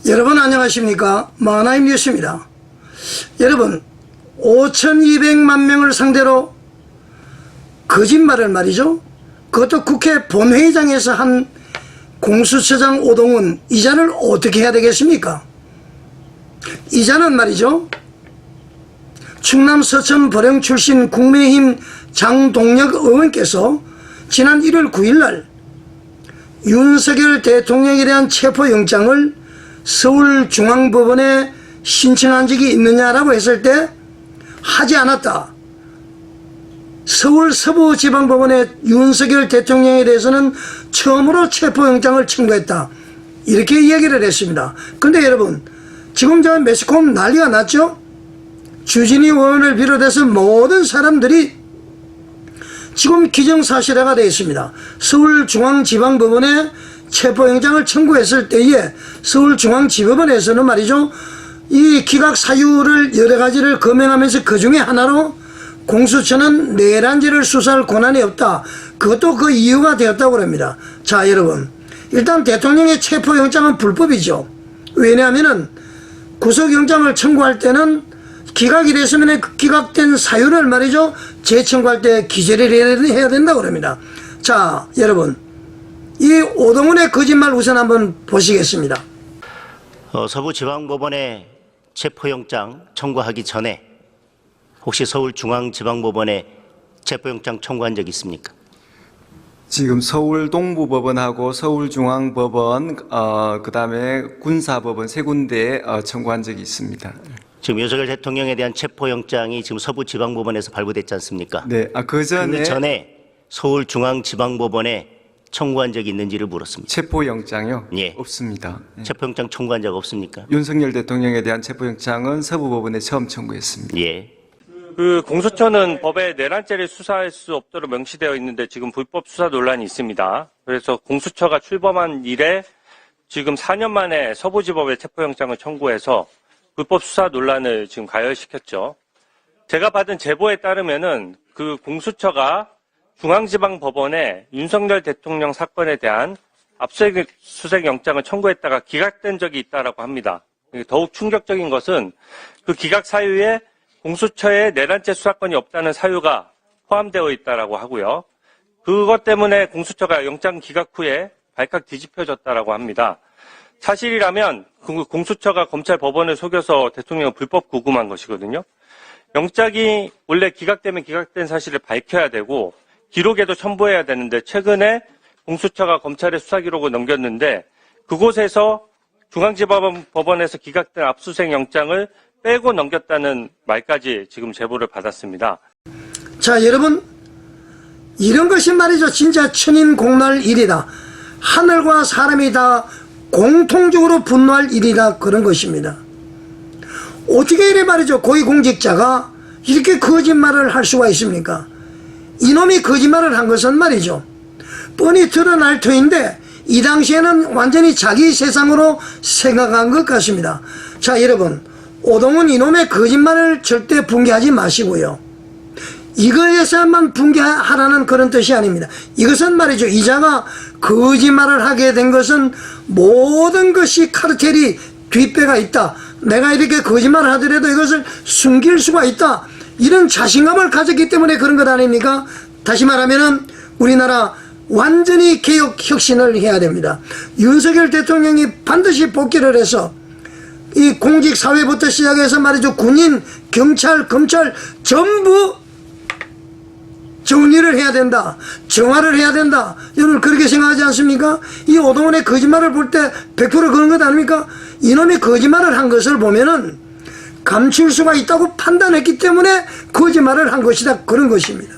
여러분 안녕하십니까? 마하나임 뉴스입니다. 여러분 5,200만 명을 상대로 거짓말을 말이죠. 그것도 국회 본회의장에서 한 공수처장 오동훈 이자를 어떻게 해야 되겠습니까? 이자는 말이죠. 충남 서천 보령 출신 국민의힘 장동혁 의원께서 지난 1월 9일날 윤석열 대통령에 대한 체포영장을 서울중앙법원에 신청한 적이 있느냐라고 했을 때 하지 않았다. 서울 서부지방법원에 윤석열 대통령에 대해서는 처음으로 체포영장을 청구했다. 이렇게 이야기를 했습니다. 근데 여러분 지금 저 매스컴 난리가 났죠? 주진희 의원을 비롯해서 모든 사람들이 지금 기정사실화가 되어 있습니다. 서울중앙지방법원에 체포영장을 청구했을 때에 서울중앙지법원에서는 말이죠, 이 기각 사유를 여러 가지를 검명하면서 그 중에 하나로 공수처는 내란죄를 수사할 권한이 없다. 그것도 그 이유가 되었다고 합니다. 자, 여러분 일단 대통령의 체포영장은 불법이죠. 왜냐하면은 구속영장을 청구할 때는 기각이 됐으면 기각된 사유를 말이죠, 재청구할 때 기재를 해야 된다고 합니다. 자, 여러분 이 오동훈의 거짓말 우선 한번 보시겠습니다. 서부지방법원에 체포영장 청구하기 전에 혹시 서울중앙지방법원에 체포영장 청구한 적 있습니까? 지금 서울동부법원하고 서울중앙법원, 그다음에 군사법원 세 군데에 청구한 적이 있습니다. 지금 윤석열 대통령에 대한 체포영장이 지금 서부지방법원에서 발부됐지 않습니까? 네, 그 전에 서울중앙지방법원에 청구한 적이 있는지를 물었습니다. 체포영장요? 예. 없습니다. 체포영장 청구한 적 없습니까? 윤석열 대통령에 대한 체포영장은 서부법원에 처음 청구했습니다. 예. 그 공수처는 법에 내란죄를 수사할 수 없도록 명시되어 있는데 지금 불법 수사 논란이 있습니다. 그래서 공수처가 출범한 이래 지금 4년 만에 서부지법에 체포영장을 청구해서 불법 수사 논란을 지금 가열시켰죠. 제가 받은 제보에 따르면은 그 공수처가 중앙지방법원에 윤석열 대통령 사건에 대한 압수수색 영장을 청구했다가 기각된 적이 있다라고 합니다. 더욱 충격적인 것은 그 기각 사유에 공수처에 내란죄 수사권이 없다는 사유가 포함되어 있다라고 하고요. 그것 때문에 공수처가 영장 기각 후에 발칵 뒤집혀졌다라고 합니다. 사실이라면 공수처가 검찰 법원을 속여서 대통령을 불법 구금한 것이거든요. 영장이 원래 기각되면 기각된 사실을 밝혀야 되고 기록에도 첨부해야 되는데 최근에 공수처가 검찰의 수사 기록을 넘겼는데 그곳에서 중앙지방법원에서 기각된 압수수색 영장을 빼고 넘겼다는 말까지 지금 제보를 받았습니다. 자, 여러분 이런 것이 말이죠 진짜 천인공노할 일이다. 하늘과 사람이 다 공통적으로 분노할 일이다, 그런 것입니다. 어떻게 이래 말이죠 고위공직자가 이렇게 거짓말을 할 수가 있습니까? 이놈이 거짓말을 한 것은 말이죠 뻔히 드러날 터인데 이 당시에는 완전히 자기 세상으로 생각한 것 같습니다. 자, 여러분 오동훈 이놈의 거짓말을 절대 붕괴하지 마시고요. 이거에서만 붕괴하라는 그런 뜻이 아닙니다. 이것은 말이죠 이자가 거짓말을 하게 된 것은 모든 것이 카르텔이 뒷배가 있다. 내가 이렇게 거짓말을 하더라도 이것을 숨길 수가 있다. 이런 자신감을 가졌기 때문에 그런 것 아닙니까? 다시 말하면은 우리나라 완전히 개혁 혁신을 해야 됩니다. 윤석열 대통령이 반드시 복귀를 해서 이 공직사회부터 시작해서 말이죠 군인, 경찰, 검찰 전부 정리를 해야 된다. 정화를 해야 된다. 여러분 그렇게 생각하지 않습니까? 이 오동훈의 거짓말을 볼 때 100% 그런 것 아닙니까? 이놈이 거짓말을 한 것을 보면은 감출 수가 있다고 판단했기 때문에 거짓말을 한 것이다, 그런 것입니다.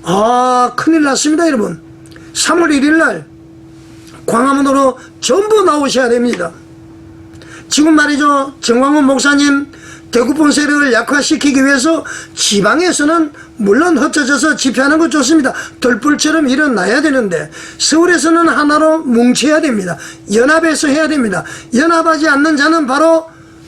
아, 큰일 났습니다, 여러분. 3월 1일 날 광화문으로 전부 나오셔야 됩니다. 지금 말이죠 정광훈 목사님 대구본 세력을 약화시키기 위해서 지방에서는 물론 흩어져서 집회하는 거 좋습니다. 들불처럼 일어나야 되는데 서울에서는 하나로 뭉쳐야 됩니다. 연합해서 해야 됩니다. 연합하지 않는 자는 바로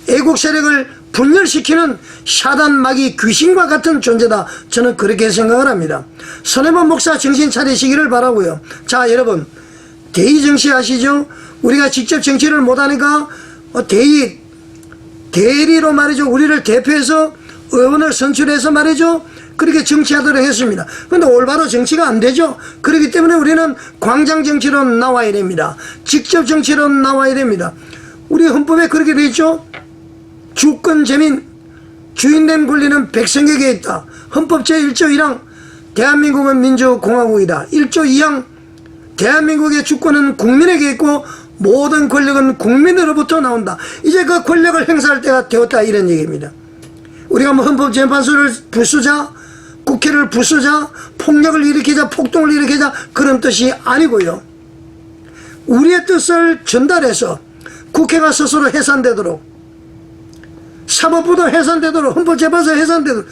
애국 세력을 분열시키는 샤단마귀 귀신과 같은 존재다. 저는 그렇게 생각을 합니다. 손해본 목사 정신 차리시기를 바라고요. 자, 여러분 대의정치 아시죠? 우리가 직접 정치를 못하니까 대리로 말이죠. 우리를 대표해서 의원을 선출해서 말이죠. 그렇게 정치하도록 했습니다. 그런데 올바로 정치가 안 되죠. 그렇기 때문에 우리는 광장 정치로 나와야 됩니다. 직접 정치로 나와야 됩니다. 우리 헌법에 그렇게 되어 있죠. 주권 재민 주인된 권리는 백성에게 있다. 헌법 제1조 1항 대한민국은 민주공화국이다. 1조 2항 대한민국의 주권은 국민에게 있고 모든 권력은 국민으로부터 나온다. 이제 그 권력을 행사할 때가 되었다 이런 얘기입니다. 우리가 뭐 헌법재판소를 부수자, 국회를 부수자, 폭력을 일으키자, 폭동을 일으키자 그런 뜻이 아니고요. 우리의 뜻을 전달해서 국회가 스스로 해산되도록, 사법부도 해산되도록, 헌법재판소 해산되도록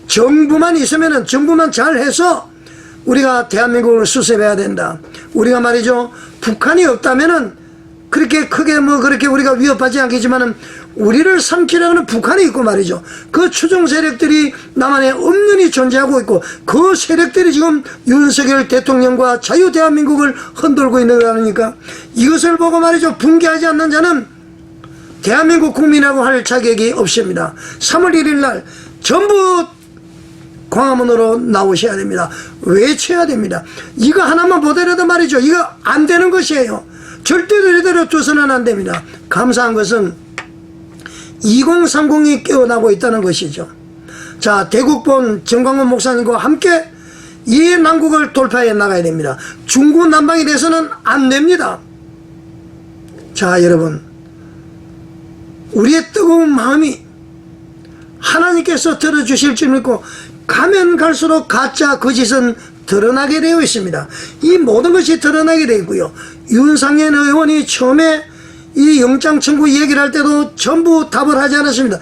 정부만 있으면은 정부만 잘해서 우리가 대한민국을 수습해야 된다. 우리가 말이죠. 북한이 없다면은 그렇게 크게 뭐 그렇게 우리가 위협하지 않겠지만은 우리를 삼키려고 하는 북한이 있고 말이죠. 그 추종 세력들이 남한에 엄연히 존재하고 있고 그 세력들이 지금 윤석열 대통령과 자유 대한민국을 흔들고 있는 거라니까 이것을 보고 말이죠. 붕괴하지 않는 자는 대한민국 국민이라고 할 자격이 없습니다. 3월 1일 날 전부 광화문으로 나오셔야 됩니다. 외쳐야 됩니다. 이거 하나만 보더라도 말이죠. 이거 안 되는 것이에요. 절대로 이대로 둬서는 안 됩니다. 감사한 것은 2030이 깨어나고 있다는 것이죠. 자, 대국본 정광훈 목사님과 함께 이 난국을 돌파해 나가야 됩니다. 중구난방이 돼서는 안 됩니다. 자, 여러분, 우리의 뜨거운 마음이 하나님께서 들어주실 줄 믿고 가면 갈수록 가짜 거짓은 드러나게 되어 있습니다. 이 모든 것이 드러나게 되어 있고요. 윤상현 의원이 처음에 이 영장 청구 얘기를 할 때도 전부 답을 하지 않았습니다.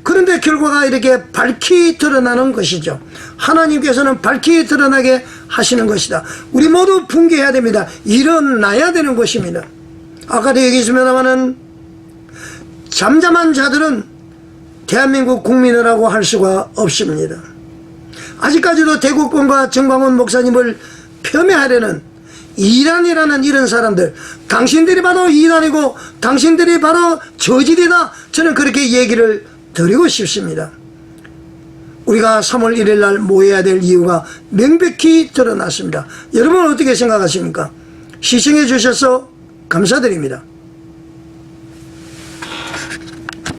그런데 결과가 이렇게 밝히 드러나는 것이죠. 하나님께서는 밝히 드러나게 하시는 것이다. 우리 모두 붕괴해야 됩니다. 일어나야 되는 것입니다. 아까도 얘기했습니다마는 잠잠한 자들은 대한민국 국민이라고 할 수가 없습니다. 아직까지도 대국본과 정광훈 목사님을 폄훼하려는 이란이라는 이런 사람들, 당신들이 바로 이란이고 당신들이 바로 저질이다. 저는 그렇게 얘기를 드리고 싶습니다. 우리가 3월 1일 날 모여야 될 이유가 명백히 드러났습니다. 여러분 어떻게 생각하십니까? 시청해 주셔서 감사드립니다.